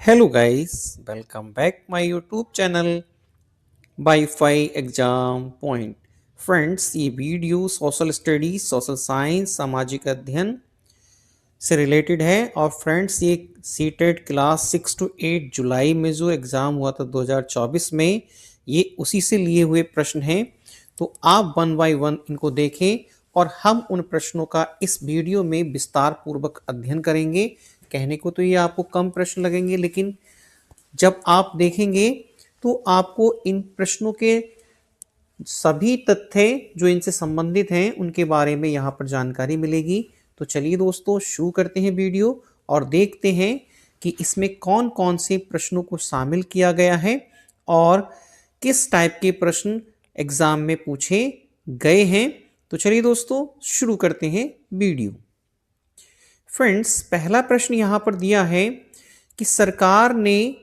Hello guys, welcome back my YouTube channel Wi-Fi exam point. Friends, ये video social studies, social science, सामाजिक अध्ययन से related है। और फ्रेंड्स, ये सीटेट क्लास 6 to 8 जुलाई में जो एग्ज़ाम हुआ था 2024 में, ये उसी से लिए हुए प्रश्न हैं। तो आप वन बाय वन इनको देखें और हम उन प्रश्नों का इस वीडियो में विस्तार पूर्वक अध्ययन करेंगे। कहने को तो ये आपको कम प्रश्न लगेंगे, लेकिन जब आप देखेंगे तो आपको इन प्रश्नों के सभी तथ्य जो इनसे संबंधित हैं उनके बारे में यहाँ पर जानकारी मिलेगी। तो चलिए दोस्तों, शुरू करते हैं वीडियो और देखते हैं कि इसमें कौन कौन से प्रश्नों को शामिल किया गया है और किस टाइप के प्रश्न एग्जाम में पूछे गए हैं। तो चलिए दोस्तों, शुरू करते हैं वीडियो। फ्रेंड्स, पहला प्रश्न यहाँ पर दिया है कि सरकार ने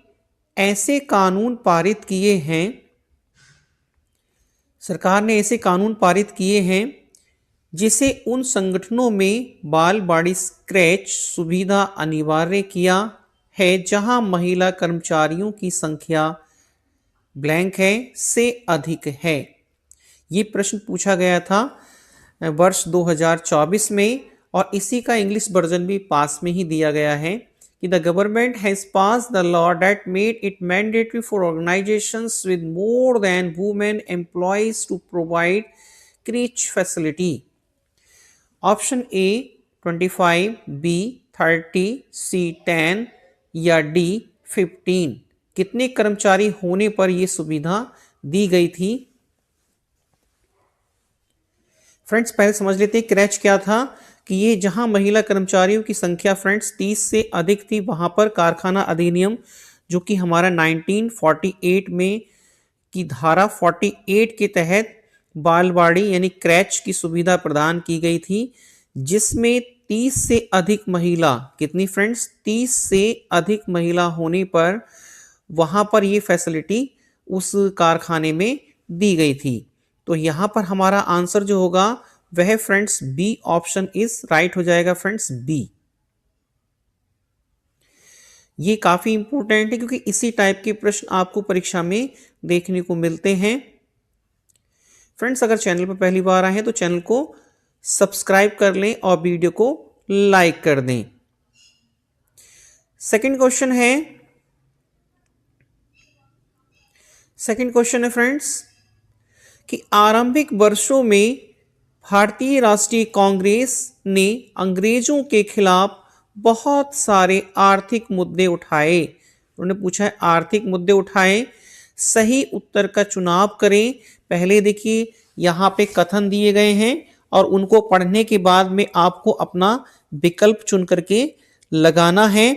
ऐसे कानून पारित किए हैं जिसे उन संगठनों में बाल बाड़ी स्क्रैच सुविधा अनिवार्य किया है जहां महिला कर्मचारियों की संख्या ब्लैंक है से अधिक है। ये प्रश्न पूछा गया था वर्ष 2024 में और इसी का इंग्लिश वर्जन भी पास में ही दिया गया है कि the government has passed the law that made it mandatory for organizations with more than women employees to provide creche facility. Option A 25, B 30, C 10 या D 15। कितने कर्मचारी होने पर यह सुविधा दी गई थी? फ्रेंड्स, पहले समझ लेते हैं क्रैच क्या था। कि ये जहां महिला कर्मचारियों की संख्या फ्रेंड्स 30 से अधिक थी, वहां पर कारखाना अधिनियम जो कि हमारा 1948 में की धारा 48 के तहत बालवाड़ी यानी क्रैच की सुविधा प्रदान की गई थी, जिसमें 30 से अधिक महिला, कितनी फ्रेंड्स, 30 से अधिक महिला होने पर वहां पर ये फैसिलिटी उस कारखाने में दी गई थी। तो यहां पर हमारा आंसर जो होगा वह friends B option is right हो जाएगा। फ्रेंड्स, बी ये काफी इंपॉर्टेंट है क्योंकि इसी टाइप के प्रश्न आपको परीक्षा में देखने को मिलते हैं। फ्रेंड्स, अगर चैनल पर पहली बार आए हैं तो चैनल को सब्सक्राइब कर लें और वीडियो को लाइक कर दें। सेकंड क्वेश्चन है फ्रेंड्स कि आरंभिक वर्षों में भारतीय राष्ट्रीय कांग्रेस ने अंग्रेजों के खिलाफ बहुत सारे आर्थिक मुद्दे उठाए। उन्होंने पूछा है आर्थिक मुद्दे उठाए, सही उत्तर का चुनाव करें। पहले देखिए यहाँ पे कथन दिए गए हैं और उनको पढ़ने के बाद में आपको अपना विकल्प चुन करके लगाना है।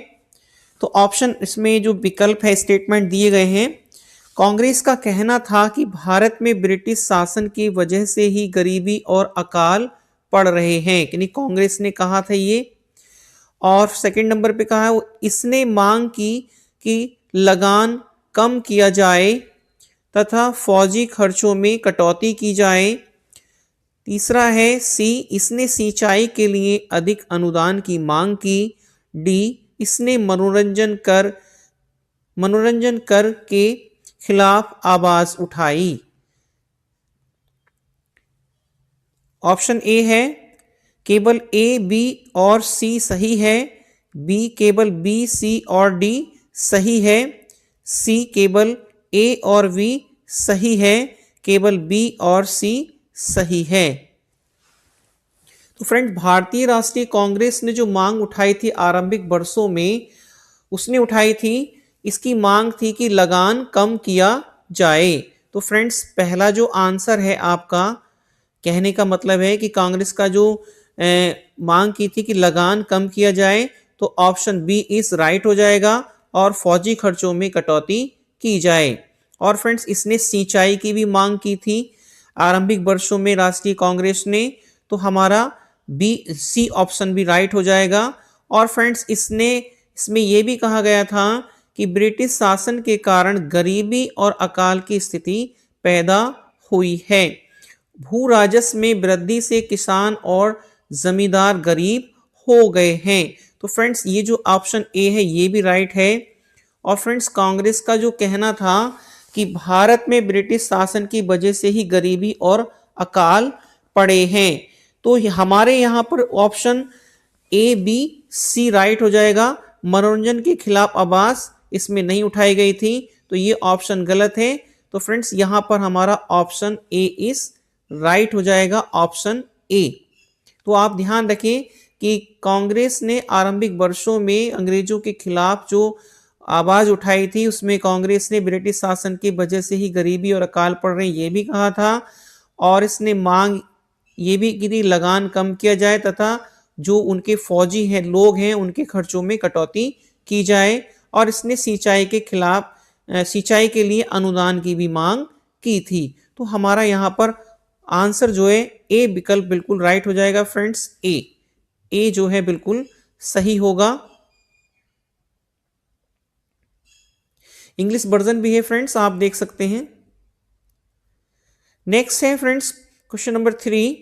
तो ऑप्शन इसमें जो विकल्प है, स्टेटमेंट दिए गए हैं। कांग्रेस का कहना था कि भारत में ब्रिटिश शासन की वजह से ही गरीबी और अकाल पड़ रहे हैं, यानी कांग्रेस ने कहा था ये। और सेकंड नंबर पे कहा है इसने मांग की कि लगान कम किया जाए तथा फौजी खर्चों में कटौती की जाए। तीसरा है सी, इसने सिंचाई के लिए अधिक अनुदान की मांग की। डी, इसने मनोरंजन कर के खिलाफ आवाज उठाई। ऑप्शन ए है केवल ए, बी और सी सही है। बी केवल बी, सी और डी सही है। सी केवल ए और बी सही है। केवल बी और सी सही है। तो फ्रेंड, भारतीय राष्ट्रीय कांग्रेस ने जो मांग उठाई थी आरंभिक वर्षों में, उसने उठाई थी, इसकी मांग थी कि लगान कम किया जाए। तो फ्रेंड्स, पहला जो आंसर है आपका, कहने का मतलब है कि कांग्रेस का जो मांग की थी कि लगान कम किया जाए, तो ऑप्शन बी इज राइट हो जाएगा और फौजी खर्चों में कटौती की जाए। और फ्रेंड्स, इसने सिंचाई की भी मांग की थी आरंभिक वर्षों में राष्ट्रीय कांग्रेस ने, तो हमारा बी, सी ऑप्शन भी राइट हो जाएगा। और फ्रेंड्स, इसमें यह भी कहा गया था कि ब्रिटिश शासन के कारण गरीबी और अकाल की स्थिति पैदा हुई है। भू राजस्व में वृद्धि से किसान और जमींदार गरीब हो गए हैं। तो फ्रेंड्स, ये जो ऑप्शन ए है ये भी राइट है। और फ्रेंड्स कांग्रेस का जो कहना था कि भारत में ब्रिटिश शासन की वजह से ही गरीबी और अकाल पड़े हैं। तो हमारे यहाँ पर option A B C right हो जाएगा। मनोरंजन के खिलाफ आवाज इसमें नहीं उठाई गई थी, तो ये ऑप्शन गलत है। तो फ्रेंड्स यहाँ पर हमारा ऑप्शन ए इज राइट हो जाएगा, ऑप्शन ए। तो आप ध्यान रखें कि कांग्रेस ने आरंभिक वर्षों में अंग्रेजों के खिलाफ जो आवाज उठाई थी, उसमें कांग्रेस ने ब्रिटिश शासन की वजह से ही गरीबी और अकाल पड़ रहे ये भी कहा था, और इसने मांग ये भी की थी लगान कम किया जाए तथा जो उनके फौजी हैं लोग हैं उनके खर्चों में कटौती की जाए, और इसने सिंचाई के खिलाफ सिंचाई के लिए अनुदान की भी मांग की थी। तो हमारा यहाँ पर आंसर जो है ए विकल्प बिल्कुल राइट हो जाएगा फ्रेंड्स। ए जो है बिल्कुल सही होगा। इंग्लिश वर्जन भी है फ्रेंड्स, आप देख सकते हैं। नेक्स्ट है फ्रेंड्स क्वेश्चन नंबर 3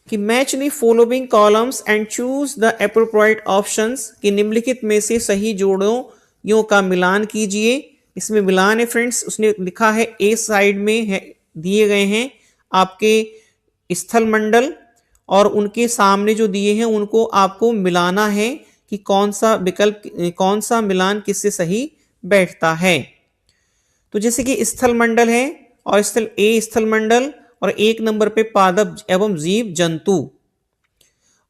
कि match the following columns and choose the appropriate options, कि निम्नलिखित में से सही जोड़ों का मिलान कीजिए। इसमें मिलान है फ्रेंड्स, उसने लिखा है ए साइड में है दिए गए हैं आपके स्थल मंडल, और उनके सामने जो दिए हैं उनको आपको मिलाना है कि कौन सा विकल्प कौन सा मिलान किससे सही बैठता है। तो जैसे कि स्थल मंडल है और स्थल मंडल, और एक नंबर पे पादप एवं जीव जंतु,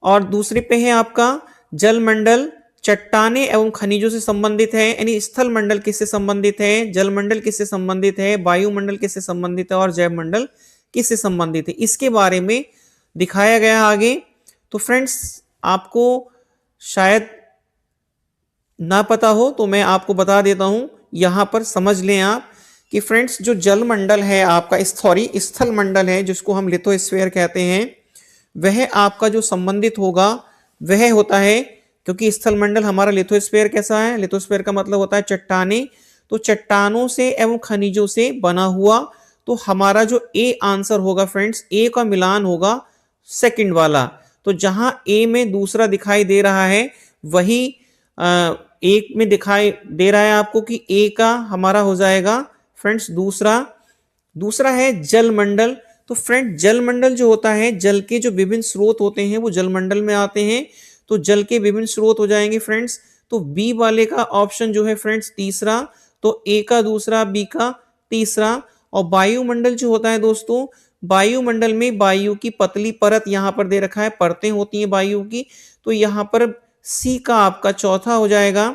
और दूसरे पे है आपका जल मंडल, चट्टाने एवं खनिजों से संबंधित है। यानी स्थल मंडल किससे संबंधित है, जल मंडल किससे संबंधित है, वायुमंडल किससे संबंधित है, और जैव मंडल किससे संबंधित है, इसके बारे में दिखाया गया आगे। तो फ्रेंड्स आपको शायद ना पता हो तो मैं आपको बता देता हूं, यहां पर समझ लें आप कि फ्रेंड्स जो जल मंडल है आपका स्थल मंडल है जिसको हम लिथोस्फीयर कहते हैं, वह आपका जो संबंधित होगा वह होता है, क्योंकि स्थल मंडल हमारा लिथोस्फीयर कैसा है, लिथोस्फीयर का मतलब होता है चट्टाने, तो चट्टानों से एवं खनिजों से बना हुआ। तो हमारा जो ए आंसर होगा फ्रेंड्स, ए का मिलान होगा सेकंड वाला। तो जहां ए में दूसरा दिखाई दे रहा है वही एक में दिखाई दे रहा है आपको कि ए का हमारा हो जाएगा फ्रेंड्स दूसरा है जल मंडल। तो फ्रेंड जल मंडल जो होता है, जल के जो विभिन्न स्रोत होते हैं वो जल मंडल में आते हैं, तो जल के विभिन्न स्रोत हो जाएंगे फ्रेंड्स। तो बी वाले का ऑप्शन जो है फ्रेंड्स तीसरा, तो ए का दूसरा, बी का तीसरा। और वायुमंडल जो होता है दोस्तों, वायुमंडल में वायु की पतली परत यहां पर दे रखा है, परतें होती हैं वायु की, तो यहां पर सी का आपका चौथा हो जाएगा।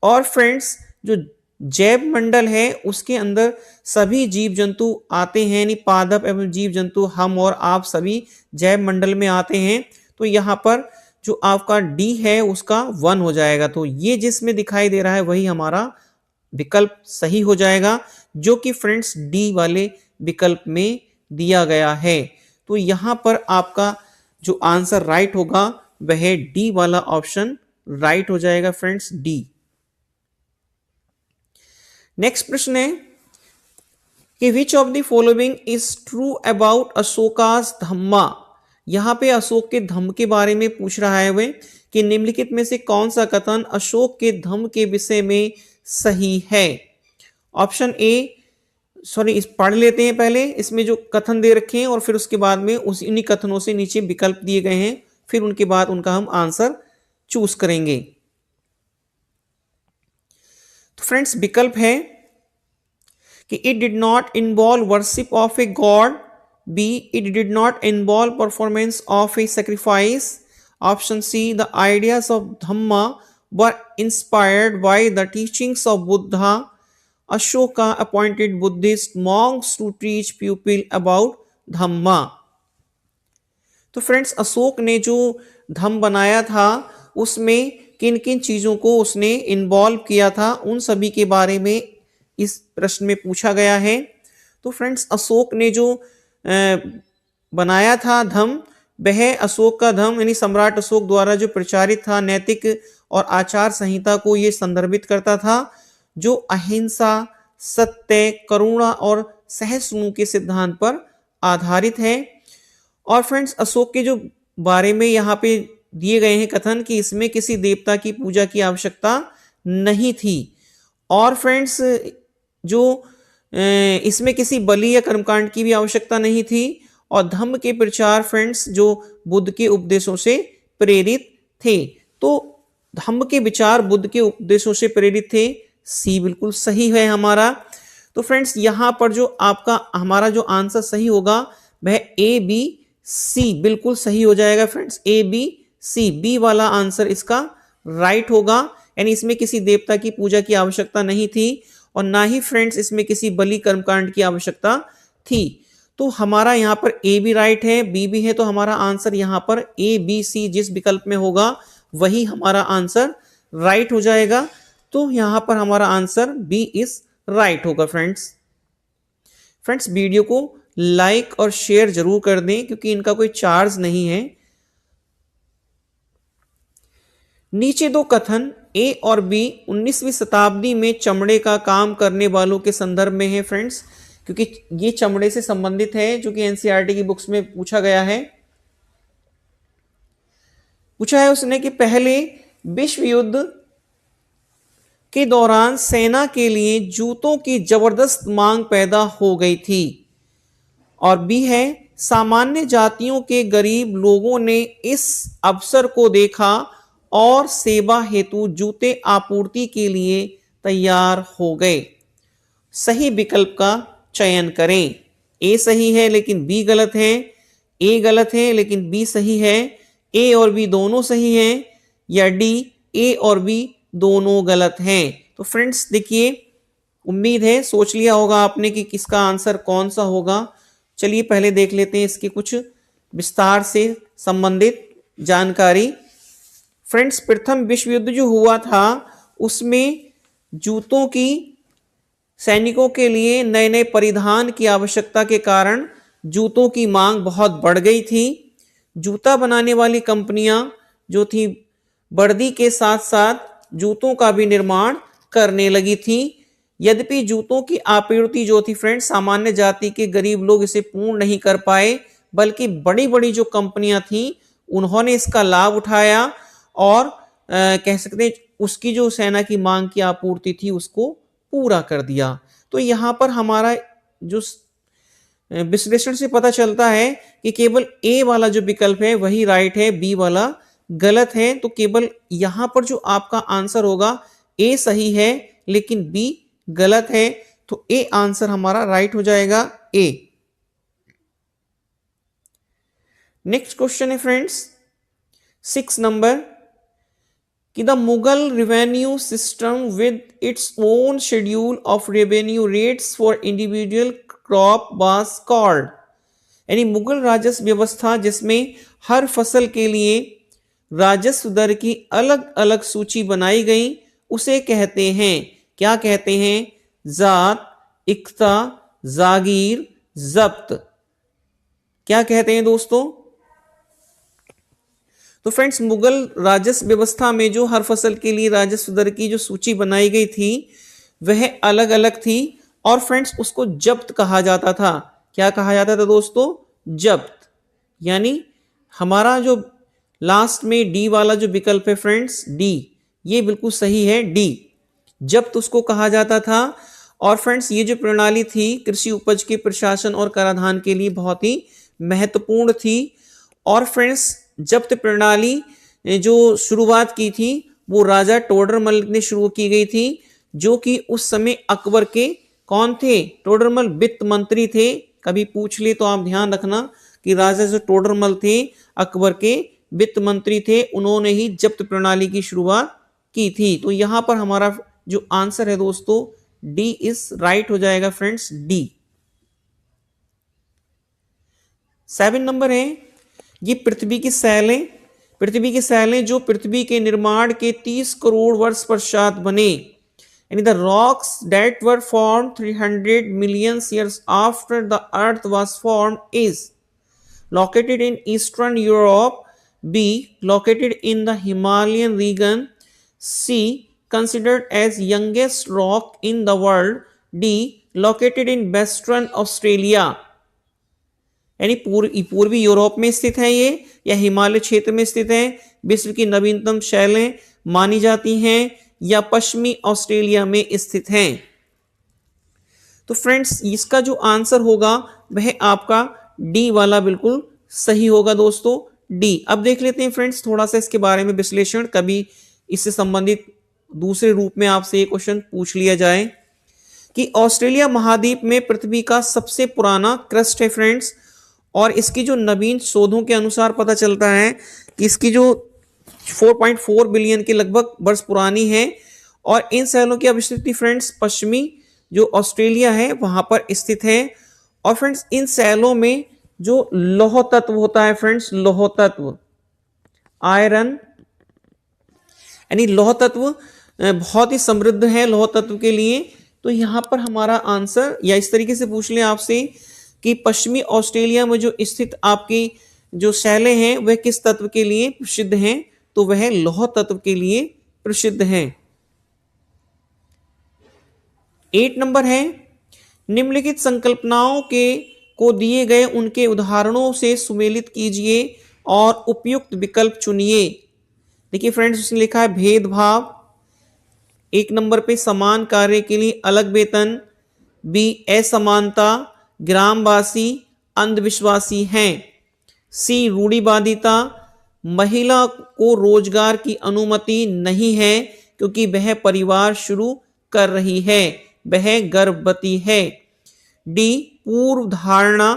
और फ्रेंड्स जो जैव मंडल है उसके अंदर सभी जीव जंतु आते हैं, यानी पादप एवं जीव जंतु हम और आप सभी जैव मंडल में आते हैं। तो यहाँ पर जो आपका डी है उसका 1 हो जाएगा। तो ये जिसमें दिखाई दे रहा है वही हमारा विकल्प सही हो जाएगा, जो कि फ्रेंड्स डी वाले विकल्प में दिया गया है। तो यहाँ पर आपका जो आंसर राइट होगा वह डी वाला ऑप्शन राइट हो जाएगा फ्रेंड्स, डी। नेक्स्ट प्रश्न है कि which of the following is true about Ashoka's dhamma. यहां पे अशोक के धम्म के बारे में पूछ रहा है वे कि निम्नलिखित में से कौन सा कथन अशोक के धम्म के विषय में सही है। ऑप्शन ए इस पढ़ लेते हैं पहले, इसमें जो कथन दे रखे हैं और फिर उसके बाद में उन्हीं कथनों से नीचे विकल्प दिए गए हैं, फिर उनके बाद उनका हम आंसर चूज करेंगे। तो फ्रेंड्स विकल्प है कि it did not involve worship of a god, B it did not involve performance of a sacrifice, option C the ideas of dhamma were inspired by the teachings of Buddha, Ashoka appointed Buddhist monks to teach people about dhamma. तो friends Ashok ने जो धम्म बनाया था उसमें किन किन चीजों को उसने इन्वॉल्व किया था, उन सभी के बारे में इस प्रश्न में पूछा गया है। तो फ्रेंड्स अशोक ने जो बनाया था धम्म, वह अशोक का धम्म यानी सम्राट अशोक द्वारा जो प्रचारित था नैतिक और आचार संहिता को ये संदर्भित करता था, जो अहिंसा, सत्य, करुणा और सहिष्णु के सिद्धांत पर आधारित है। और फ्रेंड्स अशोक के जो बारे में यहाँ पे दिए गए हैं कथन कि इसमें किसी देवता की पूजा की आवश्यकता नहीं थी। और फ्रेंड्स जो इसमें किसी बलि या कर्मकांड की भी आवश्यकता नहीं थी। और धम्म के प्रचार फ्रेंड्स जो बुद्ध के उपदेशों से प्रेरित थे। तो धम्म के विचार बुद्ध के उपदेशों से प्रेरित थे। सी बिल्कुल सही है हमारा। तो फ्रेंड्स यहां पर जो आपका हमारा जो आंसर सही होगा वह ए बी सी बिल्कुल सही हो जाएगा friends. A B C, B वाला आंसर इसका राइट होगा। यानी इसमें किसी देवता की पूजा की आवश्यकता नहीं थी और ना ही फ्रेंड्स इसमें किसी बलि कर्मकांड की आवश्यकता थी। तो हमारा यहाँ पर ए भी राइट है, बी भी है, तो हमारा आंसर यहाँ पर ए बी सी जिस विकल्प में होगा वही हमारा आंसर राइट हो जाएगा। तो यहाँ पर हमारा आंसर बी इज राइट होगा फ्रेंड्स। फ्रेंड्स वीडियो को लाइक और शेयर जरूर कर दें क्योंकि इनका कोई चार्ज नहीं है। नीचे दो कथन ए और बी 19वीं शताब्दी में चमड़े का काम करने वालों के संदर्भ में है फ्रेंड्स, क्योंकि ये चमड़े से संबंधित है जो कि एनसीईआरटी की बुक्स में पूछा गया है। पूछा है उसने कि पहले विश्व युद्ध के दौरान सेना के लिए जूतों की जबरदस्त मांग पैदा हो गई थी। और बी है सामान्य जातियों के गरीब लोगों ने इस अवसर को देखा और सेवा हेतु जूते आपूर्ति के लिए तैयार हो गए। सही विकल्प का चयन करें। ए सही है लेकिन बी गलत है, ए गलत है लेकिन बी सही है, ए और बी दोनों सही हैं, या डी ए और बी दोनों गलत हैं। तो फ्रेंड्स देखिए, उम्मीद है सोच लिया होगा आपने कि किसका आंसर कौन सा होगा। चलिए पहले देख लेते हैं इसके कुछ विस्तार से संबंधित जानकारी। फ्रेंड्स प्रथम विश्व युद्ध जो हुआ था उसमें जूतों की सैनिकों के लिए नए नए परिधान की आवश्यकता के कारण जूतों की मांग बहुत बढ़ गई थी। जूता बनाने वाली कंपनियां जो थी वर्दी के साथ साथ जूतों का भी निर्माण करने लगी थी। यद्यपि जूतों की आपूर्ति जो थी फ्रेंड्स सामान्य जाति के गरीब लोग इसे पूर्ण नहीं कर पाए, बल्कि बड़ी बड़ी जो कंपनियां थी उन्होंने इसका लाभ उठाया और कह सकते हैं उसकी जो सेना की मांग की आपूर्ति थी उसको पूरा कर दिया। तो यहाँ पर हमारा जो विश्लेषण से पता चलता है कि केवल ए वाला जो विकल्प है वही राइट है, बी वाला गलत है। तो केवल यहाँ पर जो आपका आंसर होगा ए सही है लेकिन बी गलत है। तो ए आंसर हमारा राइट हो जाएगा, ए। नेक्स्ट क्वेश्चन है फ्रेंड्स 6 नंबर कि the Mughal revenue system with its own schedule of revenue rates for individual crop was called. यानी मुगल राजस्व व्यवस्था जिसमें हर फसल के लिए राजस्व दर की अलग अलग सूची बनाई गई उसे कहते हैं, क्या कहते हैं? जात, इक्ता, जागीर, जब्त। क्या कहते हैं दोस्तों? तो फ्रेंड्स मुगल राजस्व व्यवस्था में जो हर फसल के लिए राजस्व दर की जो सूची बनाई गई थी वह अलग अलग थी और फ्रेंड्स उसको जब्त कहा जाता था। क्या कहा जाता था दोस्तों? जब्त। यानी हमारा जो लास्ट में डी वाला जो विकल्प है फ्रेंड्स, डी, ये बिल्कुल सही है, डी, जब्त उसको कहा जाता था। और फ्रेंड्स ये जो प्रणाली थी कृषि उपज के प्रशासन और कराधान के लिए बहुत ही महत्वपूर्ण थी। और फ्रेंड्स जब्त प्रणाली जो शुरुआत की थी वो राजा टोडरमल ने शुरू की गई थी, जो कि उस समय अकबर के कौन थे? टोडरमल वित्त मंत्री थे। कभी पूछ ले तो आप ध्यान रखना कि राजा जो टोडरमल थे अकबर के वित्त मंत्री थे, उन्होंने ही जब्त प्रणाली की शुरुआत की थी। तो यहां पर हमारा जो आंसर है दोस्तों डी इज राइट हो जाएगा फ्रेंड्स, डी। 7 नंबर है ये पृथ्वी की सैलें जो पृथ्वी के निर्माण के 30 करोड़ वर्ष पश्चात बने, यानी the rocks that were form 300 million years after the earth was form is located in eastern Europe, B located in the Himalayan region, C considered as youngest rock in the world, D located in western Australia। यानी पूर्वी Europe में स्थित है ये या हिमालय क्षेत्र में स्थित है विश्व की नवीनतम शैलें मानी जाती हैं या पश्चिमी ऑस्ट्रेलिया में स्थित हैं? तो फ्रेंड्स इसका जो आंसर होगा वह आपका डी वाला बिल्कुल सही होगा दोस्तों, डी। अब देख लेते हैं फ्रेंड्स थोड़ा सा इसके बारे में विश्लेषण, कभी इससे संबंधित दूसरे रूप में आपसे ये क्वेश्चन पूछ लिया जाए कि ऑस्ट्रेलिया महाद्वीप में पृथ्वी का सबसे पुराना क्रस्ट है फ्रेंड्स, और इसकी जो नवीन शोधों के अनुसार पता चलता है कि इसकी जो 4.4 बिलियन के लगभग वर्ष पुरानी है, और इन शैलों की अवस्थिति फ्रेंड्स पश्चिमी जो ऑस्ट्रेलिया है वहां पर स्थित है। और फ्रेंड्स इन शैलों में जो लौह तत्व होता है फ्रेंड्स, लौह तत्व आयरन यानी लौह तत्व बहुत ही समृद्ध है लौह तत्व के लिए। तो यहां पर हमारा आंसर, या इस तरीके से पूछ लें आपसे कि पश्चिमी ऑस्ट्रेलिया में जो स्थित आपकी जो शैलें हैं वह किस तत्व के लिए प्रसिद्ध हैं, तो वह लौह तत्व के लिए प्रसिद्ध हैं। 8 नंबर है, निम्नलिखित संकल्पनाओं के को दिए गए उनके उदाहरणों से सुमेलित कीजिए और उपयुक्त विकल्प चुनिए। देखिए फ्रेंड्स उसने लिखा है भेदभाव, 1 नंबर पे समान कार्य के लिए अलग वेतन, बी असमानता, ग्रामवासी अंधविश्वासी हैं, सी रूढ़िवादिता, महिला को रोजगार की अनुमति नहीं है क्योंकि वह परिवार शुरू कर रही है, वह गर्भवती है, डी पूर्व धारणा,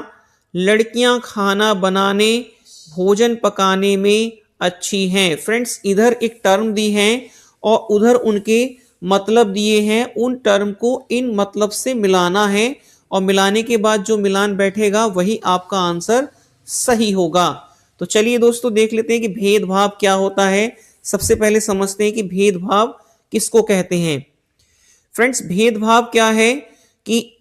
लड़कियां खाना बनाने भोजन पकाने में अच्छी हैं। फ्रेंड्स इधर एक टर्म दी है और उधर उनके मतलब दिए हैं, उन टर्म को इन मतलब से मिलाना है और मिलाने के बाद जो मिलान बैठेगा वही आपका आंसर सही होगा। तो चलिए दोस्तों देख लेते हैं कि भेदभाव क्या होता है। सबसे पहले समझते हैं कि भेदभाव किसको कहते हैं। फ्रेंड्स भेदभाव क्या है कि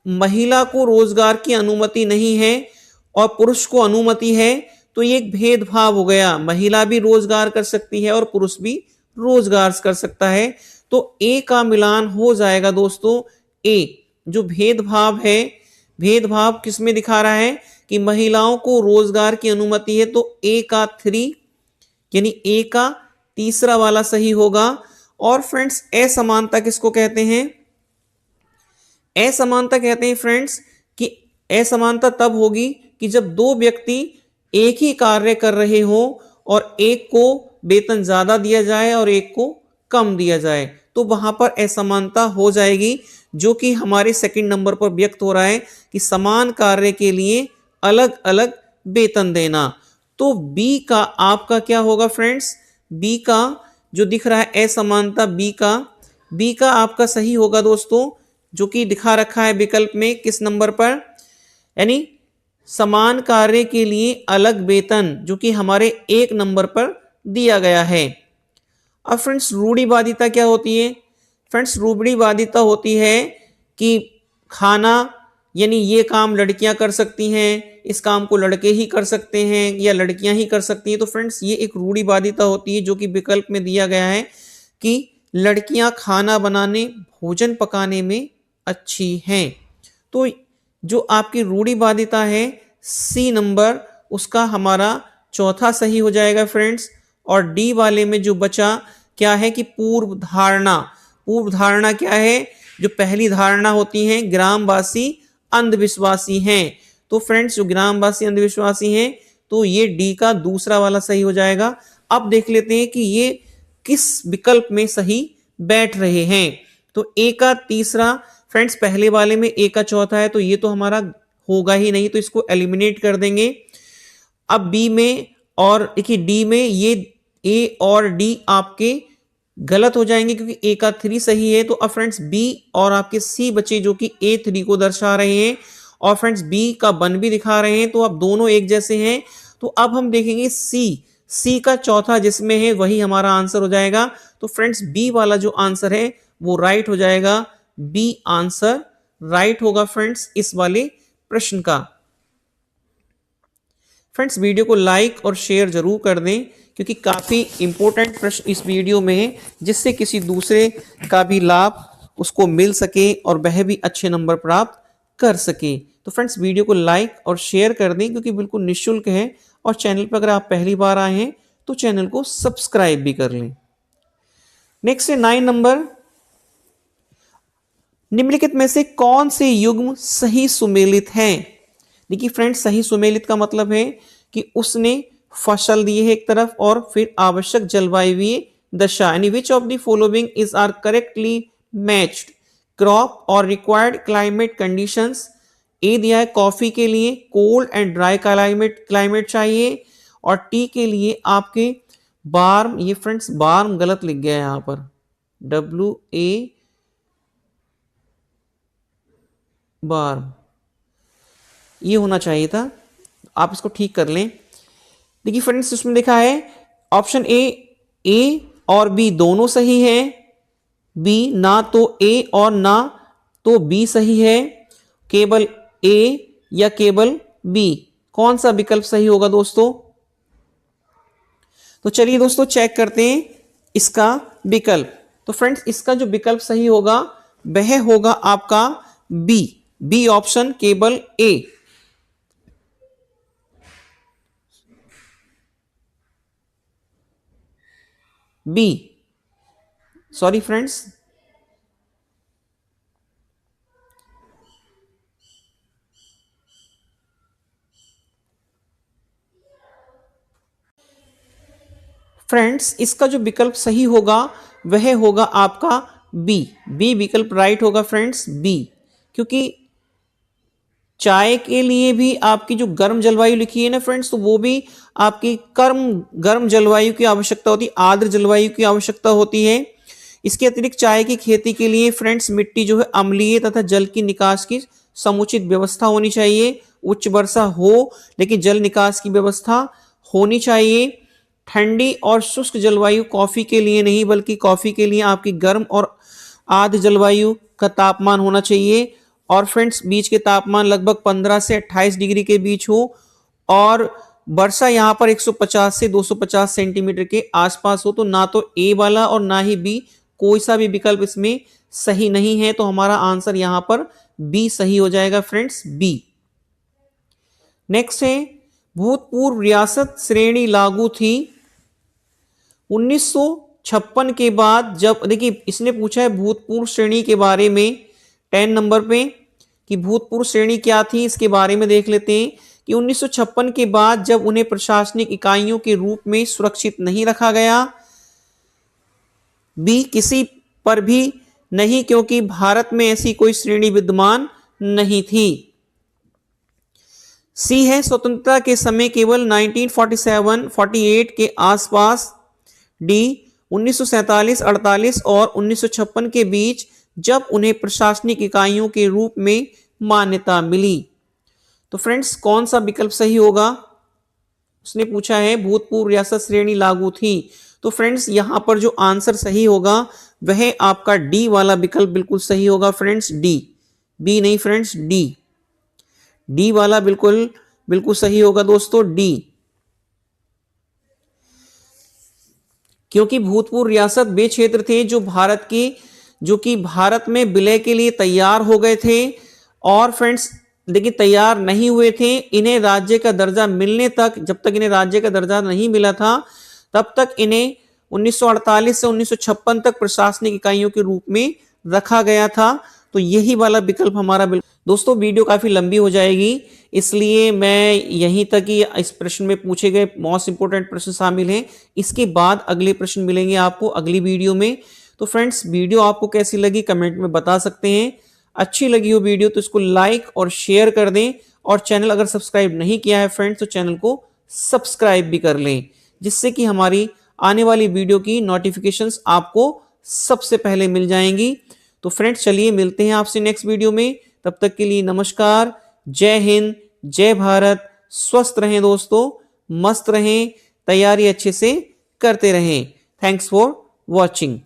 महिला को रोजगार की अनुमति नहीं है और पुरुष को अनुमति है, तो ये एक भेदभाव हो गया। महिला भी रोजगार कर सकती है और पुरुष भी रोजगार कर सकता है, तो ए का मिलान हो जाएगा दोस्तों ए। जो भेदभाव है, भेदभाव किसमें दिखा रहा है कि महिलाओं को रोजगार की अनुमति है, तो ए का 3 यानी ए का तीसरा वाला सही होगा। और फ्रेंड्स असमानता किसको कहते हैं? असमानता कहते हैं फ्रेंड्स कि असमानता तब होगी कि जब दो व्यक्ति एक ही कार्य कर रहे हो और एक को वेतन ज्यादा दिया जाए और एक को कम दिया जाए, तो वहां पर असमानता हो जाएगी, जो कि हमारे सेकंड नंबर पर व्यक्त हो रहा है कि समान कार्य के लिए अलग अलग वेतन देना। तो बी का आपका क्या होगा फ्रेंड्स? बी का जो दिख रहा है असमानता, बी का आपका सही होगा दोस्तों, जो कि दिखा रखा है विकल्प में किस नंबर पर, यानी समान कार्य के लिए अलग वेतन, जो कि हमारे 1 नंबर पर दिया गया है। अब फ्रेंड्स रूढ़िवादिता क्या होती है? फ्रेंड्स रूढ़िवादिता होती है कि खाना यानी ये काम लड़कियां कर सकती हैं, इस काम को लड़के ही कर सकते हैं या लड़कियां ही कर सकती हैं। तो फ्रेंड्स ये एक रूढ़िवादिता होती है, जो कि विकल्प में दिया गया है कि लड़कियां खाना बनाने भोजन पकाने में अच्छी हैं। तो जो आपकी रूढ़िवादिता है सी नंबर, उसका हमारा चौथा सही हो जाएगा फ्रेंड्स। और डी वाले में जो बचा क्या है कि पूर्व धारणा। पूर्व धारणा क्या है? जो पहली धारणा होती है ग्रामवासी अंधविश्वासी हैं। तो फ्रेंड्स जो ग्रामवासी अंधविश्वासी हैं, तो ये डी का दूसरा वाला सही हो जाएगा। अब देख लेते हैं कि ये किस विकल्प में सही बैठ रहे हैं। तो ए का तीसरा, फ्रेंड्स पहले वाले में ए का चौथा है, तो ये तो हमारा होगा ही नहीं, तो इसको एलिमिनेट कर देंगे। अब बी में और देखिए डी में ये ए और डी आपके गलत हो जाएंगे क्योंकि ए का 3 सही है। तो अब फ्रेंड्स बी और आपके सी बचे, जो कि ए 3 को दर्शा रहे हैं, और फ्रेंड्स बी का 1 भी दिखा रहे हैं, तो अब दोनों एक जैसे हैं। तो अब हम देखेंगे सी का चौथा जिसमें है वही हमारा आंसर हो जाएगा। तो फ्रेंड्स बी वाला जो आंसर है वो राइट हो जाएगा। बी आंसर राइट होगा फ्रेंड्स इस वाले प्रश्न का। फ्रेंड्स वीडियो को लाइक और शेयर जरूर कर दें, क्योंकि काफ़ी इंपॉर्टेंट प्रश्न इस वीडियो में है, जिससे किसी दूसरे का भी लाभ उसको मिल सके और वह भी अच्छे नंबर प्राप्त कर सके। तो फ्रेंड्स वीडियो को लाइक और शेयर कर दें, क्योंकि बिल्कुल निःशुल्क है। और चैनल पर अगर आप पहली बार आए हैं तो चैनल को सब्सक्राइब भी कर लें। नेक्स्ट है 9 नंबर, निम्नलिखित में से कौन से युग्म सही सुमेलित हैं। देखिए फ्रेंड्स, सही सुमेलित का मतलब है कि उसने फसल दी है एक तरफ और फिर आवश्यक जलवायुवीय दशा, यानी which of the following is are correctly matched, crop और रिक्वायर्ड क्लाइमेट कंडीशंस। ए दिया है कॉफी के लिए कोल्ड एंड ड्राई क्लाइमेट चाहिए, और टी के लिए आपके वार्म, ये फ्रेंड्स वार्म गलत लिख गया है यहां पर, WA वार्म ये होना चाहिए था, आप इसको ठीक कर लें। देखिए फ्रेंड्स, इसमें लिखा है ऑप्शन ए और बी दोनों सही है, बी ना तो ए और ना तो बी सही है, केवल ए या केवल बी, कौन सा विकल्प सही होगा दोस्तों। तो चलिए दोस्तों चेक करते हैं इसका विकल्प। तो फ्रेंड्स, इसका जो विकल्प सही होगा वह होगा आपका बी ऑप्शन, केवल ए। बी, सॉरी फ्रेंड्स, फ्रेंड्स इसका जो विकल्प सही होगा वह होगा आपका बी विकल्प राइट होगा फ्रेंड्स, बी। क्योंकि चाय के लिए भी आपकी जो गर्म जलवायु लिखी है ना फ्रेंड्स, तो वो भी आपकी गर्म जलवायु की आवश्यकता होती है, आर्द्र जलवायु की आवश्यकता होती है। इसके अतिरिक्त चाय की खेती के लिए फ्रेंड्स मिट्टी जो है अम्लीय तथा जल की निकास की समुचित व्यवस्था होनी चाहिए, उच्च वर्षा हो लेकिन जल निकास की व्यवस्था होनी चाहिए। ठंडी और शुष्क जलवायु कॉफी के लिए नहीं, बल्कि कॉफी के लिए आपकी गर्म और आर्द्र जलवायु का तापमान होना चाहिए, और फ्रेंड्स बीच के तापमान लगभग 15 से 28 डिग्री के बीच हो, और वर्षा यहां पर 150 से 250 सेंटीमीटर के आसपास हो। तो ना तो ए वाला और ना ही बी, कोई सा भी विकल्प इसमें सही नहीं है, तो हमारा आंसर यहां पर बी सही हो जाएगा फ्रेंड्स, बी। नेक्स्ट है भूतपूर्व रियासत श्रेणी लागू थी 1956 के बाद, जब देखिए इसने पूछा है भूतपूर्व श्रेणी के बारे में 10 नंबर पे कि भूतपूर्व श्रेणी क्या थी, इसके बारे में देख लेते हैं कि 1956 के बाद जब उन्हें प्रशासनिक इकाइयों के रूप में सुरक्षित नहीं रखा गया। बी किसी पर भी नहीं, क्योंकि भारत में ऐसी कोई श्रेणी विद्यमान नहीं थी। सी है स्वतंत्रता के समय केवल 1947-48 के आसपास। डी 1947-48 और 1956 के बीच, जब उन्हें प्रशासनिक इकाइयों के रूप में मान्यता मिली। तो फ्रेंड्स कौन सा विकल्प सही होगा, उसने पूछा है भूतपूर्व रियासत श्रेणी लागू थी। तो फ्रेंड्स यहां पर जो आंसर सही होगा वह आपका डी वाला विकल्प बिल्कुल सही होगा फ्रेंड्स, डी, बी नहीं फ्रेंड्स, डी वाला बिल्कुल बिल्कुल सही होगा दोस्तों, डी। क्योंकि भूतपूर्व रियासत वे क्षेत्र थे जो कि भारत में विलय के लिए तैयार हो गए थे, और फ्रेंड्स देखिए तैयार नहीं हुए थे। इन्हें राज्य का दर्जा मिलने तक, जब तक इन्हें राज्य का दर्जा नहीं मिला था तब तक इन्हें 1948 से 1956 तक प्रशासनिक इकाइयों के रूप में रखा गया था। तो यही वाला विकल्प हमारा दोस्तों वीडियो काफी लंबी हो जाएगी, इसलिए मैं यहीं तक ही इस प्रश्न में पूछे गए मोस्ट इंपोर्टेंट प्रश्न शामिल हैं। इसके बाद अगले प्रश्न मिलेंगे आपको अगली वीडियो में। तो फ्रेंड्स वीडियो आपको कैसी लगी कमेंट में बता सकते हैं। अच्छी लगी हो वीडियो तो इसको लाइक और शेयर कर दें, और चैनल अगर सब्सक्राइब नहीं किया है फ्रेंड्स तो चैनल को सब्सक्राइब भी कर लें, जिससे कि हमारी आने वाली वीडियो की नोटिफिकेशंस आपको सबसे पहले मिल जाएंगी। तो फ्रेंड्स चलिए मिलते हैं आपसे नेक्स्ट वीडियो में, तब तक के लिए नमस्कार, जय हिंद, जय भारत, स्वस्थ रहें दोस्तों, मस्त रहें, तैयारी अच्छे से करते रहें। Thanks for watching.